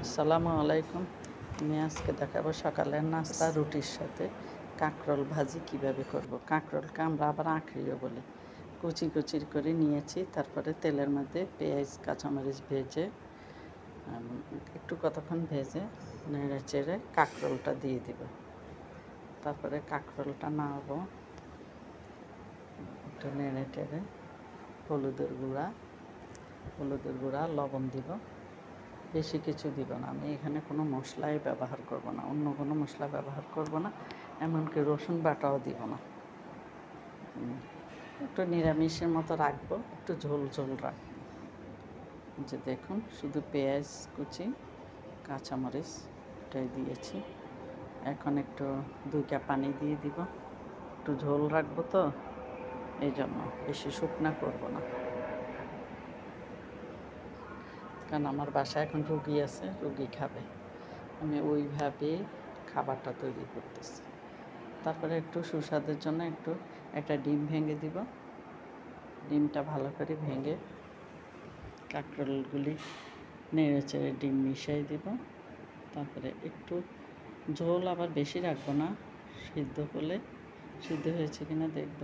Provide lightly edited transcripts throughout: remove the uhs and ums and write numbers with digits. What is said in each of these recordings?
আসসালামু আলাইকুম। আমি আজকে দেখাবো সকালের নাস্তা রুটির সাথে কাঁকরোল ভাজি কিভাবে করব। কাঁকরোলকে আমরা আবার আঁকড়িও বলি। কুচি কুচি করে নিয়েছি, তারপরে তেলের মধ্যে পেঁয়াজ কাঁচামরিচ ভেজে একটু কতক্ষণ ভেজে নেড়ে চেড়ে কাঁকরোলটা দিয়ে দিব। তারপরে কাঁকরোলটা নাড়বো, একটু নেড়ে টেড়ে হলুদের গুঁড়া লবণ দিব। বেশি কিছু দিব না, আমি এখানে কোনো মশলাই ব্যবহার করব না, অন্য কোনো মশলা ব্যবহার করব না, এমনকি রসুন বাটাও দিব না। একটু নিরামিষের মতো রাখবো, একটু ঝোল ঝোল রাখবো। যে দেখুন, শুধু পেঁয়াজ কুচি কাঁচামরিচ এটাই দিয়েছি। এখন একটু 2 কাপ পানি দিয়ে দিব, একটু ঝোল রাখবো তো এই জন্য, বেশি শুকনা করব না, কারণ আমার বাসায় এখন রুগী আছে, রুগী খাবে, আমি ওইভাবে খাবারটা তৈরি করতেছি। তারপরে একটু সুস্বাদের জন্য একটা ডিম ভেঙে দিব। ডিমটা ভালো করে ভেঙে কাঁকরোলগুলি নেড়ে চেড়ে ডিম মিশিয়ে দিব। তারপরে একটু ঝোল আবার বেশি রাখবো না, সিদ্ধ হয়েছে কিনা দেখব।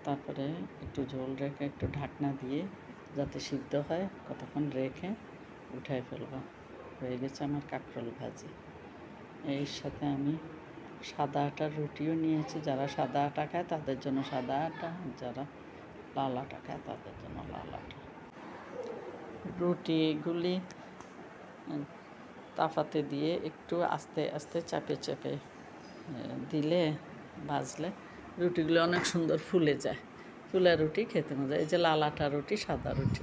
তারপরে একটু ঝোল রেখে একটু ঢাকনা দিয়ে যাতে সিদ্ধ হয় কতক্ষণ রেখে উঠাই ফেলবো। হয়ে গেছে আমার কাঁকরোল ভাজি। এর সাথে আমি সাদা আটার রুটিও নিয়েছি, যারা সাদা আটা খায় তাদের জন্য সাদা আটা, যারা লাল আটা খায় তাদের জন্য লাল আটা। রুটিগুলি তাফাতে দিয়ে একটু আস্তে আস্তে চাপে চাপে দিলে ভাজলে রুটিগুলো অনেক সুন্দর ফুলে যায়। ফুলা রুটি খেতে মজা। এই যে লাল আটা রুটি, সাদা রুটি।